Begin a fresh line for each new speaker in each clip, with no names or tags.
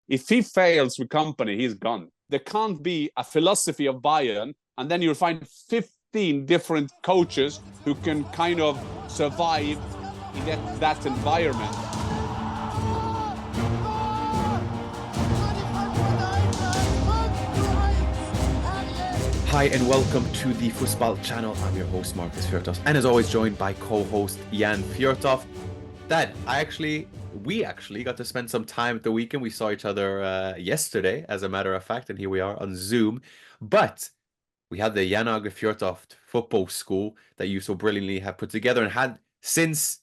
if he fails with Kompany, he's gone. There can't be a philosophy of Bayern, and then you'll find 15 different coaches who can kind of survive in that environment.
Hi and welcome to the Fussball channel. I'm your host Markus and as always joined by co-host Jan Fjørtoft. Dad, we actually got to spend some time at the weekend. We saw each other yesterday, as a matter of fact, and here we are on Zoom. But we had the Jan Fjørtoft football school that you so brilliantly have put together and had since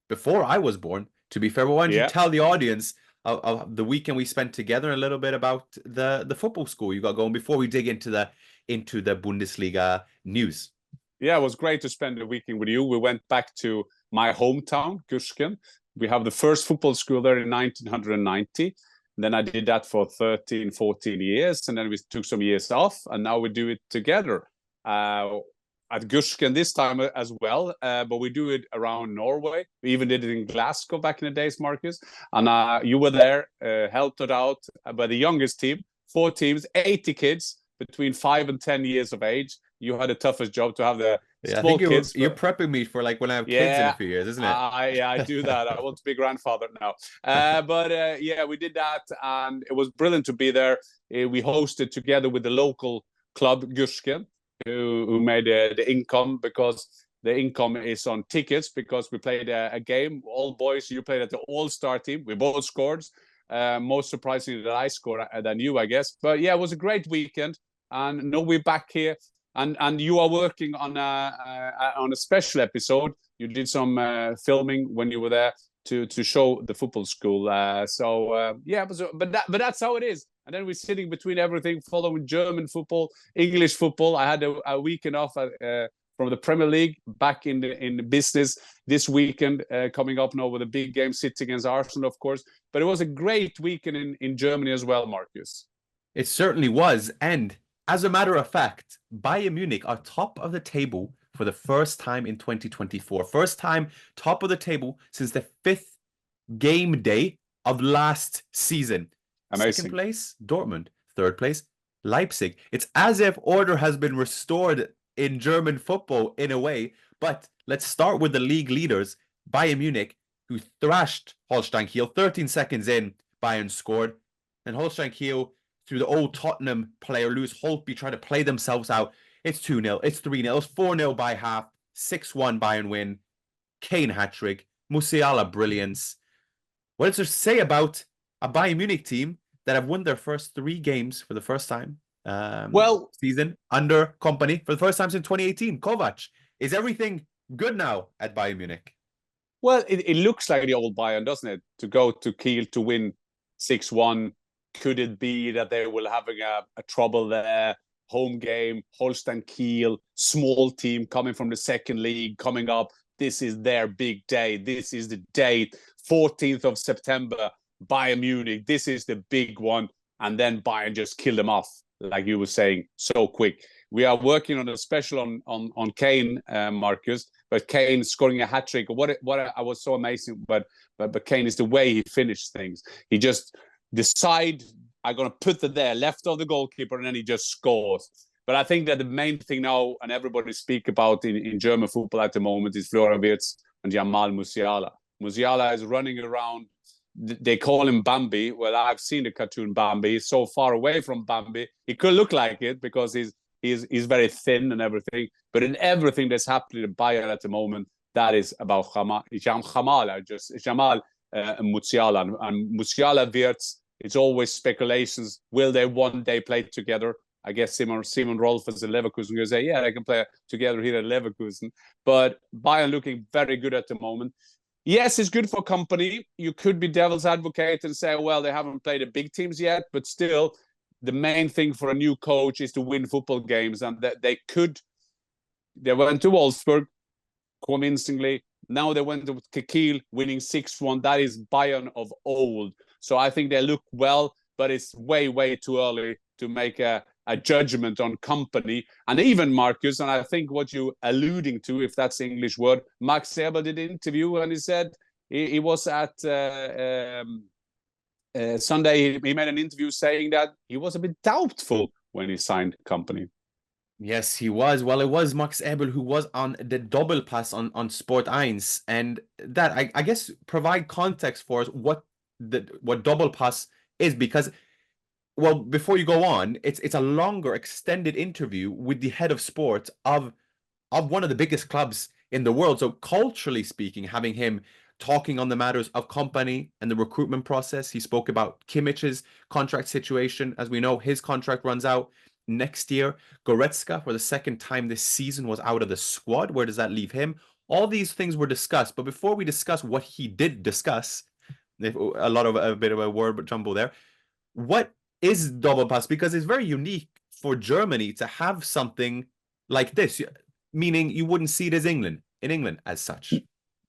before I was born, to be fair. But why don't you tell the audience of the weekend we spent together, a little bit about the football school you got going before we dig into the Bundesliga news.
Yeah, it was great to spend the weekend with you. We went back to my hometown, Gursken. We have the first football school there in 1990. And then I did that for 13, 14 years. And then we took some years off. And now we do it together at Gursken this time as well. But we do it around Norway. We even did it in Glasgow back in the days, Markus. And you were there, helped it out by the youngest team, 4 teams, 80 kids. Between 5 and 10 years of age. You had the toughest job to have the small kids.
You're prepping me for like when I have kids in a few years, isn't it?
I do that. I want to be a grandfather now. But we did that, and it was brilliant to be there. We hosted together with the local club, Gursken, who made the income, because the income is on tickets, because we played a game. All boys, you played at the all-star team. We both scored. Most surprisingly that I scored than you, I guess. But yeah, it was a great weekend. And now we're back here, and you are working on a special episode. You did some filming when you were there to show the football school. But that's how it is. And then we're sitting between everything, following German football, English football. I had a weekend off from the Premier League, back in the business this weekend, coming up now with a big game, City against Arsenal, of course. But it was a great weekend in Germany as well, Markus.
It certainly was, and as a matter of fact, Bayern Munich are top of the table for the first time in 2024. First time top of the table since the 5th game day of last season.
Amazing.
2nd place, Dortmund. 3rd place, Leipzig. It's as if order has been restored in German football in a way. But let's start with the league leaders, Bayern Munich, who thrashed Holstein Kiel. 13 seconds in, Bayern scored. And Holstein Kiel, through the old Tottenham player, Lewis Holtby, trying to play themselves out. It's 2-0, it's 3-0, it's 4-0 by half, 6-1 Bayern win, Kane hat-trick, Musiala brilliance. What is there to say about a Bayern Munich team that have won their first 3 games for the first time season under Kompany for the first time since 2018? Kovac, is everything good now at Bayern Munich?
Well, it looks like the old Bayern, doesn't it? To go to Kiel to win 6-1. Could it be that they will having a trouble there? Home game, Holstein Kiel, small team coming from the 2nd league, coming up. This is their big day. This is the date, 14th of September, Bayern Munich. This is the big one. And then Bayern just killed them off, like you were saying, so quick. We are working on a special on Kane, Markus, but Kane scoring a hat-trick. What I was so amazing, but Kane is the way he finished things. He just decide, I'm going to put it there, left of the goalkeeper, and then he just scores. But I think that the main thing now, and everybody speak about in German football at the moment, is Florian Wirtz and Jamal Musiala. Musiala is running around. They call him Bambi. Well, I've seen the cartoon Bambi. He's so far away from Bambi. He could look like it because he's very thin and everything. But in everything that's happening in Bayern at the moment, that is about Jamal Musiala. And Musiala, Wirtz, it's always speculations. Will they one day play together? I guess Simon Rolf as a Leverkusen will say, yeah, they can play together here at Leverkusen. But Bayern looking very good at the moment. Yes, it's good for Kompany. You could be devil's advocate and say, well, they haven't played the big teams yet. But still, the main thing for a new coach is to win football games. And they went to Augsburg convincingly. Now they went to Kiel, winning 6-1. That is Bayern of old. So I think they look well, but it's way, way too early to make a judgment on Kompany. And even Markus, and I think what you're alluding to, if that's the English word, Max Eberl did an interview and he said he was at Sunday he made an interview saying that he was a bit doubtful when he signed Kompany.
Yes, he was. Well, it was Max Eberl who was on the double pass on Sport 1, and that I guess provide context for us what double pass is, because, well, before you go on, it's a longer extended interview with the head of sport of one of the biggest clubs in the world. So culturally speaking, having him talking on the matters of Kompany and the recruitment process, he spoke about Kimmich's contract situation. As we know, his contract runs out next year. Goretzka, for the second time this season, was out of the squad. Where does that leave him? All these things were discussed. But before we discuss what he did discuss, a bit of a word jumble there, what is double pass? Because it's very unique for Germany to have something like this, meaning you wouldn't see it in England as such.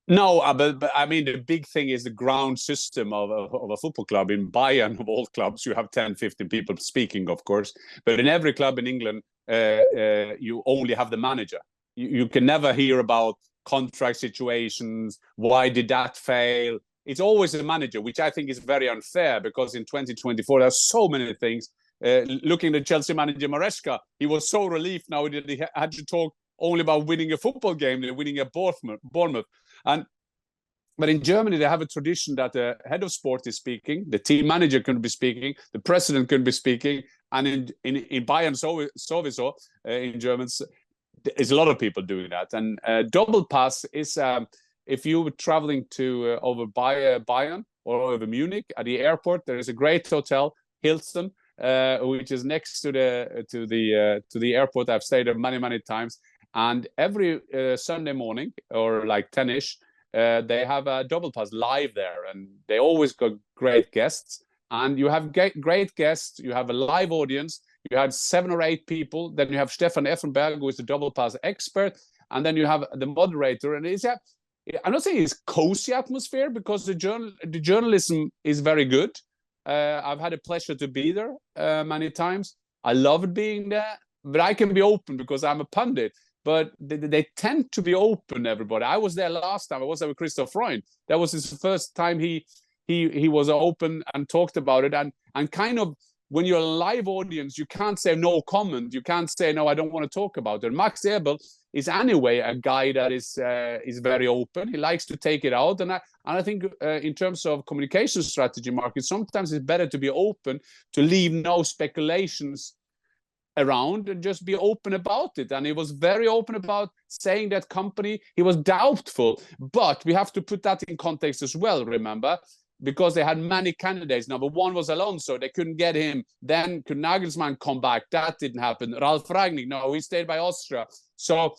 No, but I mean, the big thing is the ground system of a football club. In Bayern, of all clubs, you have 10, 15 people speaking, of course. But in every club in England, you only have the manager. You can never hear about contract situations. Why did that fail? It's always the manager, which I think is very unfair, because in 2024, there's so many things. Looking at Chelsea manager Maresca, he was so relieved now that he had to talk only about winning a football game than winning at Bournemouth. But in Germany, they have a tradition that the head of sport is speaking, the team manager can be speaking, the president can be speaking, and in Bayern sowieso, in Germans, there's a lot of people doing that. And double pass is if you were traveling to over Bayern or over Munich at the airport, there is a great hotel, Hilton, which is next to the airport. I've stayed there many times. And every Sunday morning, or like 10-ish, they have a double pass live there, and they always got great guests. And you have great guests. You have a live audience. You have 7 or 8 people. Then you have Stefan Effenberg, who is the double pass expert, and then you have the moderator. And I'm not saying it's cozy atmosphere, because the journalism is very good. I've had a pleasure to be there many times. I loved being there, but I can be open because I'm a pundit. But they tend to be open, everybody. I was there last time. I was there with Christoph Freund. That was his first time he was open and talked about it. And kind of, when you're a live audience, you can't say no comment. You can't say, no, I don't want to talk about it. Max Eberl is anyway a guy that is very open. He likes to take it out. And I think in terms of communication strategy, Markus, sometimes it's better to be open, to leave no speculations around, and just be open about it. And he was very open about saying that Kompany, he was doubtful, but we have to put that in context as well, remember, because they had many candidates. Number one was Alonso, they couldn't get him. Then could Nagelsmann come back? That didn't happen. Ralf Rangnick, no, he stayed by Austria. So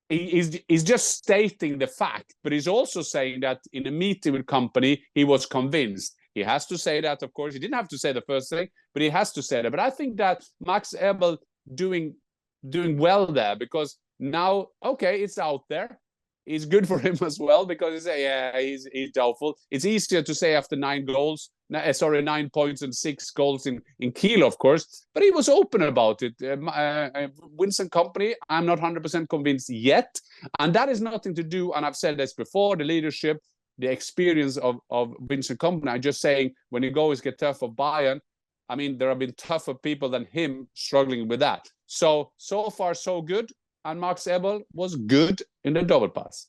he's just stating the fact, but he's also saying that in a meeting with Kompany, he was convinced. He has to say that, of course. He didn't have to say the first thing, but he has to say that. But I think that Max Eberl doing well there, because now, okay, it's out there. It's good for him as well, because he's doubtful. It's easier to say after 9 points and 6 goals in Kiel, of course. But he was open about it. Vincent Kompany, I'm not 100% convinced yet. And that is nothing to do, and I've said this before, the leadership, the experience of Vincent Kompany. I'm just saying, when you always get tough for Bayern, I mean, there have been tougher people than him struggling with that. So far, so good. And Max Eberl was good in the double pass.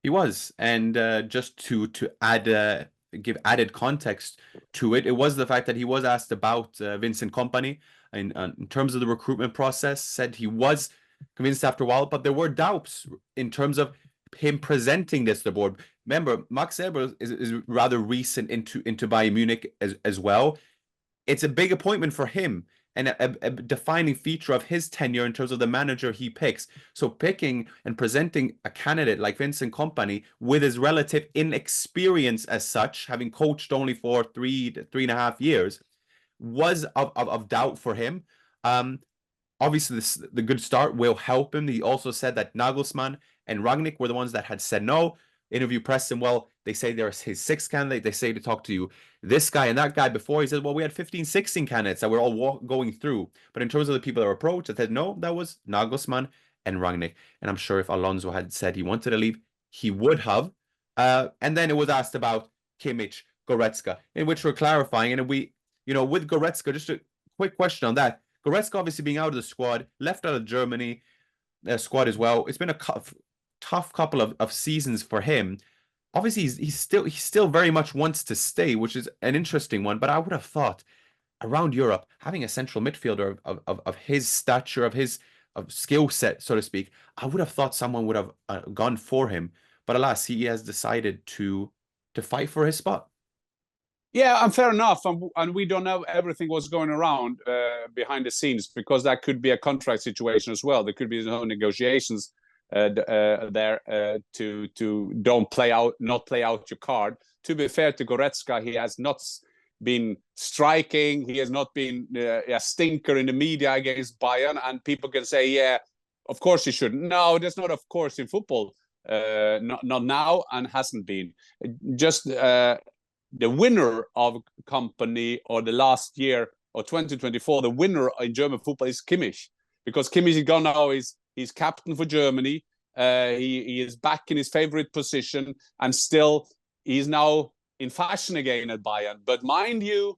He was. And just to add, give added context to it, it was the fact that he was asked about Vincent Kompany in terms of the recruitment process, said he was convinced after a while, but there were doubts in terms of him presenting this to the board. Remember, Max Eberl is rather recent into Bayern Munich as well. It's a big appointment for him, and a defining feature of his tenure in terms of the manager he picks. So picking and presenting a candidate like Vincent Kompany with his relative inexperience as such, having coached only for 3.5 years, was of doubt for him. Obviously, the good start will help him. He also said that Nagelsmann and Rangnick were the ones that had said no. Interview pressed him, well, they say there's his 6th candidate. They say to talk to you this guy and that guy before. He said, well, we had 15, 16 candidates that we're all going through. But in terms of the people that were approached, I said, no, that was Nagelsmann and Rangnick. And I'm sure if Alonso had said he wanted to leave, he would have. And then it was asked about Kimmich, Goretzka, in which we're clarifying. And with Goretzka, just a quick question on that. Goretzka obviously being out of the squad, left out of Germany squad as well. It's been a tough couple of seasons for him. Obviously, he still very much wants to stay, which is an interesting one. But I would have thought around Europe, having a central midfielder of his stature, of skill set, so to speak, I would have thought someone would have gone for him. But alas, he has decided to fight for his spot.
Yeah, and fair enough. And we don't know everything what's going around behind the scenes, because that could be a contract situation as well. There could be no negotiations there to not play out your card. To be fair to Goretzka, he has not been striking. He has not been a stinker in the media against Bayern. And people can say, yeah, of course he shouldn't. No, there's not of course in football. Not now, and hasn't been. Just the winner of Kompany, or the last year, or 2024, the winner in German football is Kimmich, because Kimmich is gone now. He's captain for Germany. He is back in his favorite position, and still he's now in fashion again at Bayern. But mind you,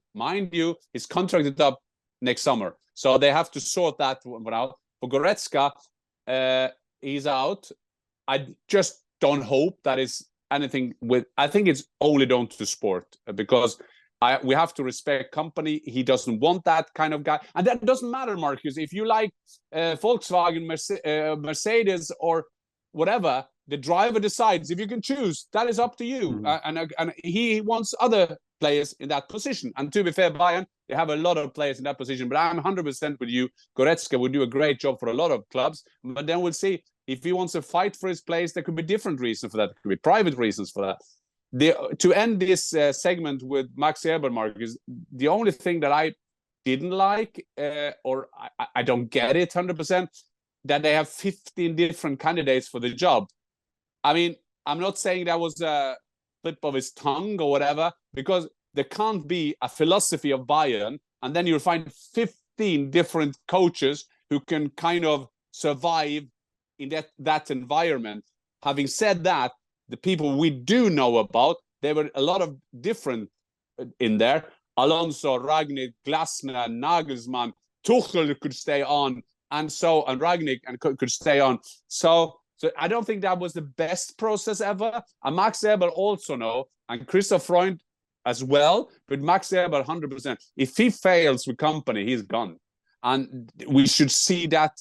he's contracted up next summer, so they have to sort that one out. For Goretzka, he's out. I just don't hope that is anything with. I think it's only down to sport, because we have to respect Kompany. He doesn't want that kind of guy, and that doesn't matter, Markus. If you like Volkswagen, Mercedes, or whatever, the driver decides. If you can choose, that is up to you. And he wants other players in that position. And to be fair, Bayern, they have a lot of players in that position. But I'm 100% with you. Goretzka would do a great job for a lot of clubs. But then we'll see. If he wants to fight for his place, there could be different reasons for that. There could be private reasons for that. To end this segment with Max Eberl, Markus, the only thing that I didn't like, or I don't get it 100%, that they have 15 different candidates for the job. I mean, I'm not saying that was a slip of his tongue or whatever, because there can't be a philosophy of Bayern, and then you'll find 15 different coaches who can kind of survive in that environment. Having said that, the people we do know about, there were a lot of different in there. Alonso, Rangnick, Glasner, Nagelsmann, Tuchel could stay on, and Rangnick and could stay on. So I don't think that was the best process ever. And Max Eberl also know, and Christoph Freund as well, but Max Eberl 100%. If he fails with Kompany, he's gone. And we should see that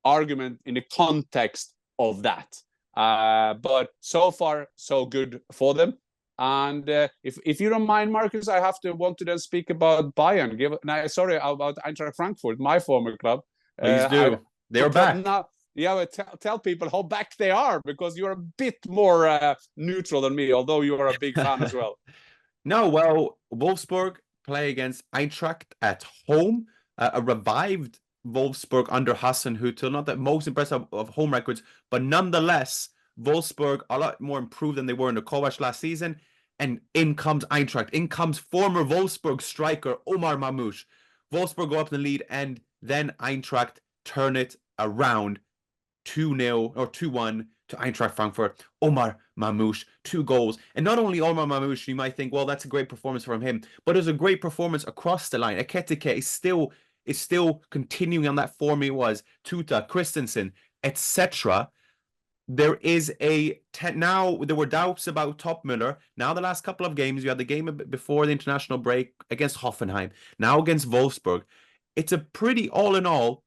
argument in the context of that. But so far, so good for them. And if you don't mind, Markus, I want to then speak about Bayern. About Eintracht Frankfurt, my former club.
Please do. They're back.
Now, yeah, tell people how back they are, because you're a bit more neutral than me, although you are a big fan as well.
No, well, Wolfsburg play against Eintracht at home. A revived Wolfsburg under Hassan Hüttl. Not the most impressive of home records, but nonetheless, Wolfsburg a lot more improved than they were in the Kovac last season. And in comes Eintracht. In comes former Wolfsburg striker Omar Marmoush. Wolfsburg go up in the lead, and then Eintracht turn it around 2-0 or 2-1 to Eintracht Frankfurt. Omar Marmoush, 2 goals. And not only Omar Marmoush, you might think, well, that's a great performance from him, but it was a great performance across the line. Ekitike is still continuing on that form he was. Tuta, Christensen, etc. There were doubts about Toppmöller. Now the last couple of games, you had the game before the international break against Hoffenheim, now against Wolfsburg. It's a all in all,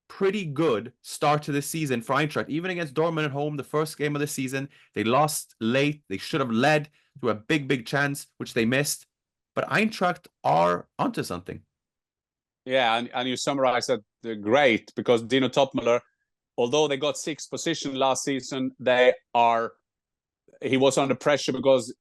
pretty good start to the season for Eintracht. Even against Dortmund at home, the first game of the season, they lost late. They should have led to a big chance, which they missed. But Eintracht are onto something.
Yeah, and you summarized that great, because Dino Toppmöller, although they got 6th position last season, he was under pressure because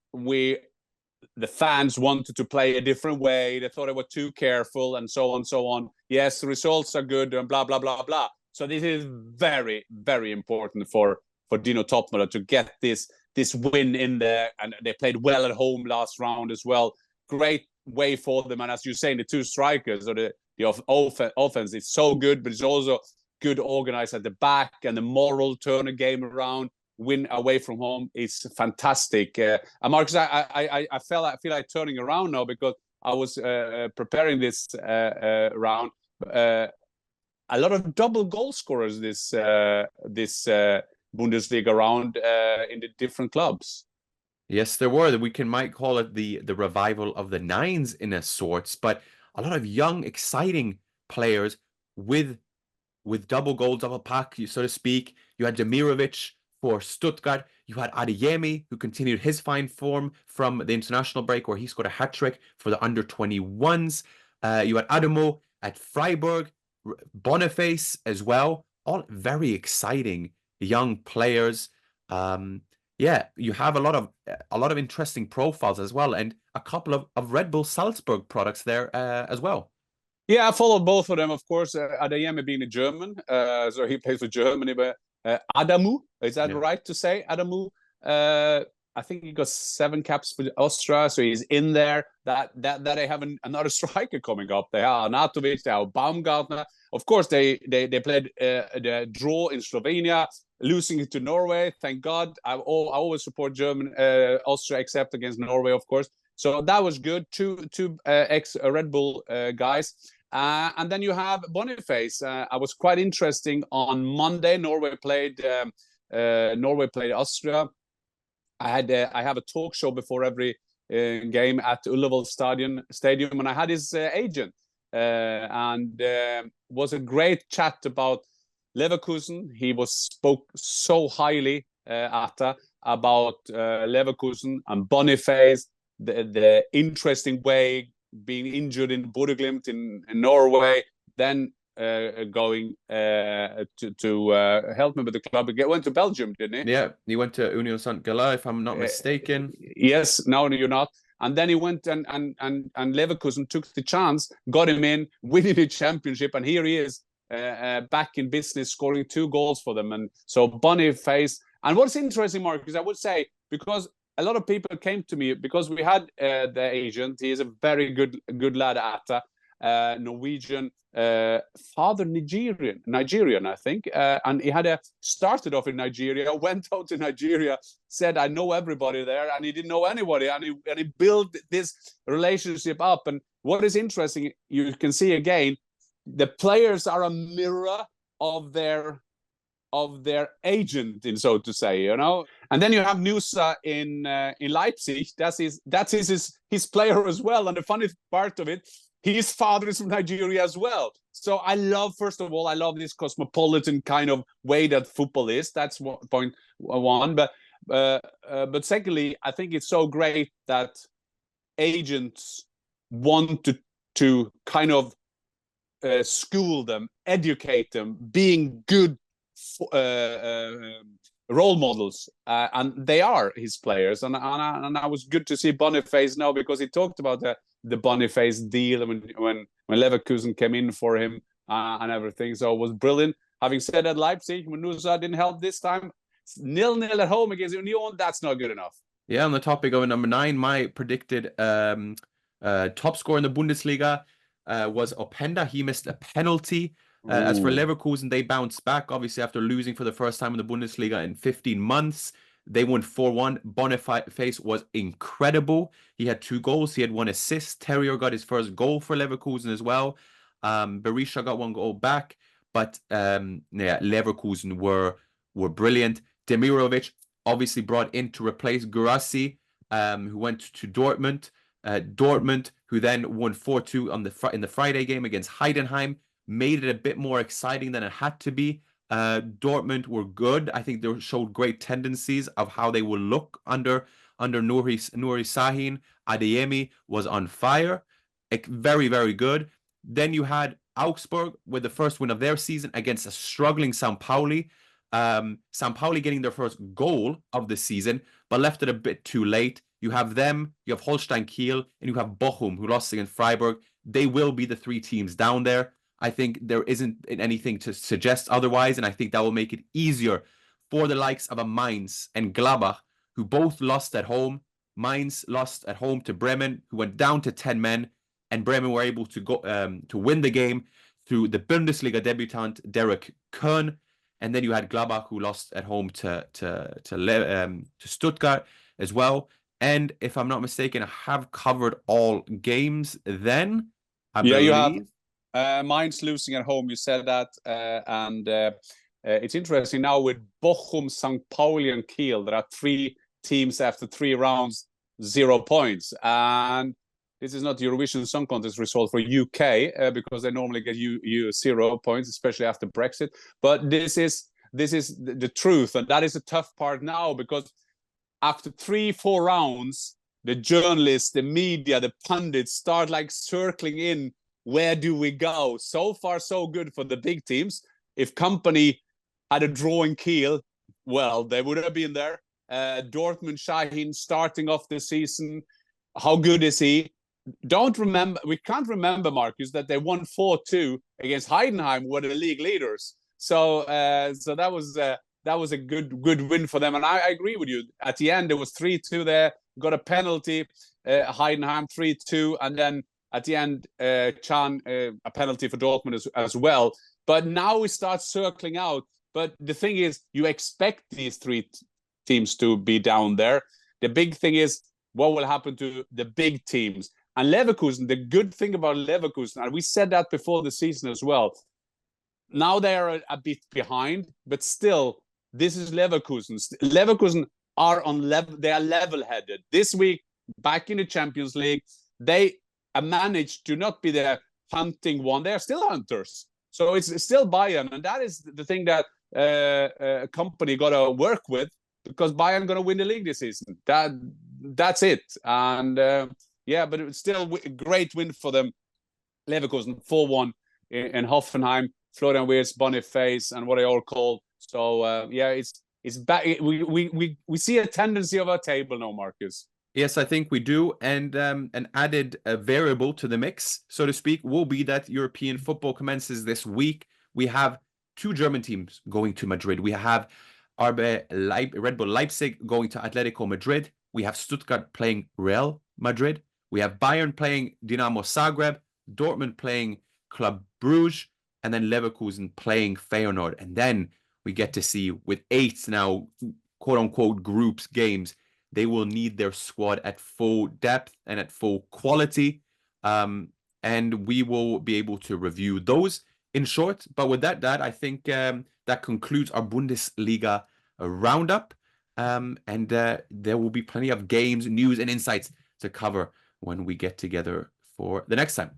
the fans wanted to play a different way. They thought they were too careful, and so on. Yes, the results are good, and blah, blah, blah, blah. So this is very, very important for Dino Toppmöller to get this win in there. And they played well at home last round as well. Great way for them. And as you're saying, the 2 strikers, or the offense is so good, but it's also good organized at the back, and the moral turn a game around win away from home is fantastic. And Markus, I feel like turning around now because I was preparing this round. A lot of double goal scorers this Bundesliga round in the different clubs.
Yes, there were. Might call it the revival of the nines in a sorts, but a lot of young, exciting players with double goal, double pack, so to speak. You had Demirovic for Stuttgart. You had Adeyemi, who continued his fine form from the international break, where he scored a hat-trick for the under-21s. You had Adeyemi at Freiburg, Boniface as well. All very exciting young players. Yeah, you have a lot of interesting profiles as well, and a couple of Red Bull Salzburg products there as well.
Yeah, I followed both of them, of course. Adeyemi being a German, so he plays for Germany. But Adeyemi, is that right to say? Adeyemi, I think he got 7 caps for Austria, so he's in there. That they have another striker coming up. They have Arnautovic, they have Baumgartner. Of course, they played the draw in Slovenia, losing it to Norway. Thank God. I always support Austria, except against Norway, of course. So that was good. Two ex Red Bull guys. And then you have Boniface. I was quite interesting on Monday. Norway played Austria. I have a talk show before every game at Ullevål Stadium, and I had his agent, and was a great chat about Leverkusen. He spoke so highly about Leverkusen and Boniface, the interesting way being injured in Bodø/Glimt in Norway, then going to help me with the club. He went to Belgium, didn't he?
Yeah, he went to Union Saint-Gala, if I'm not mistaken.
Yes, no, you're not. And then he went and Leverkusen took the chance, got him in, winning the championship, and here he is back in business, scoring 2 goals for them. And so Boniface. And what's interesting, Markus, I would say, because a lot of people came to me because we had the agent. He is a very good lad at Norwegian, father Nigerian, I think, and he had started off in Nigeria, went out to Nigeria, said I know everybody there, and he didn't know anybody, and he built this relationship up. And what is interesting, you can see again, the players are a mirror of their agent, in so to say, you know. And then you have Nusa in Leipzig. That's his player as well. And the funny part of it, his father is from Nigeria as well. So first of all, I love this cosmopolitan kind of way that football is. That's point one. But secondly, I think it's so great that agents want to kind of school them, educate them, being good role models, and they are his players. And I was good to see Boniface now, because he talked about the Boniface deal when Leverkusen came in for him and everything. So it was brilliant. Having said that, Leipzig, when Nusa didn't help this time, 0-0 at home against Union, that's not good enough.
Yeah, on the topic of number 9, my predicted top scorer in the Bundesliga was Openda. He missed a penalty. As for Leverkusen, they bounced back, obviously, after losing for the first time in the Bundesliga in 15 months. They won 4-1. Boniface was incredible. He had 2 goals. He had 1 assist. Terrier got his first goal for Leverkusen as well. Berisha got 1 goal back. But Leverkusen were brilliant. Demirovic obviously brought in to replace Guirassy, who went to Dortmund. Dortmund, who then won 4-2 in the Friday game against Heidenheim, made it a bit more exciting than it had to be. Dortmund were good. I think they showed great tendencies of how they will look under Nuri Sahin. Adeyemi was on fire. Very, very good. Then you had Augsburg with the first win of their season against a struggling St. Pauli. St. Pauli getting their first goal of the season, but left it a bit too late. You have them, you have Holstein Kiel, and you have Bochum, who lost against Freiburg. They will be the 3 teams down there. I think there isn't anything to suggest otherwise, and I think that will make it easier for the likes of a Mainz and Gladbach, who both lost at home. Mainz lost at home to Bremen, who went down to 10 men, and Bremen were able to go to win the game through the Bundesliga debutant Derek Kern. And then you had Gladbach, who lost at home to Stuttgart as well. And if I'm not mistaken, I have covered all games then, I believe.
You have Mainz losing at home, you said that. And it's interesting now with Bochum, St. Pauli, and Kiel. There are 3 teams after 3 rounds, 0 points. And this is not the Eurovision Song Contest result for UK because they normally get 0 points, especially after Brexit. But this is the truth, and that is the tough part now, because after 3-4 rounds, the journalists, the media, the pundits start like circling in. Where do we go? So far, so good for the big teams. If Kompany had a draw in Kiel, well, they would have been there. Dortmund, Şahin starting off the season. How good is he? We can't remember, Markus, that they won 4-2 against Heidenheim, who were the league leaders. So that was a good win for them. And I agree with you. At the end, there was 3-2 there. Got a penalty, Heidenheim 3-2, and then at the end, Chan, a penalty for Dortmund as well. But now we start circling out. But the thing is, you expect these 3 teams to be down there. The big thing is, what will happen to the big teams? And Leverkusen, the good thing about Leverkusen, and we said that before the season as well, now they are a bit behind, but still, this is Leverkusen. Leverkusen are on level. They are level-headed. This week, back in the Champions League, they managed to not be the hunting one. They are still hunters. So it's still Bayern, and that is the thing that a company got to work with, because Bayern going to win the league this season. That's it. And but it's still a great win for them. Leverkusen 4-1 in Hoffenheim. Florian Wirtz, Boniface, and what they all call. So it's back. We see a tendency of our table now, Markus.
Yes, I think we do. And an added variable to the mix, so to speak, will be that European football commences this week. We have 2 German teams going to Madrid. We have Red Bull Leipzig going to Atletico Madrid. We have Stuttgart playing Real Madrid. We have Bayern playing Dinamo Zagreb, Dortmund playing Club Brugge, and then Leverkusen playing Feyenoord. And then we get to see, with 8 now, quote-unquote, groups games, they will need their squad at full depth and at full quality. And we will be able to review those in short. But with that, I think that concludes our Bundesliga roundup. And there will be plenty of games, news, and insights to cover when we get together for the next time.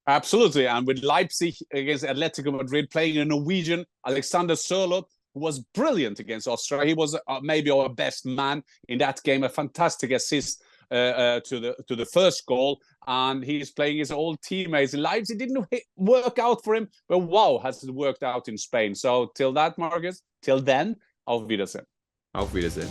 Absolutely. And with Leipzig against Atletico Madrid playing a Norwegian, Alexander Sørloth, who was brilliant against Austria. He was maybe our best man in that game, a fantastic assist to the first goal. And he's playing his old teammates. Leipzig didn't work out for him, but wow, has it worked out in Spain. So till that, Markus, till then, auf Wiedersehen.
Auf Wiedersehen.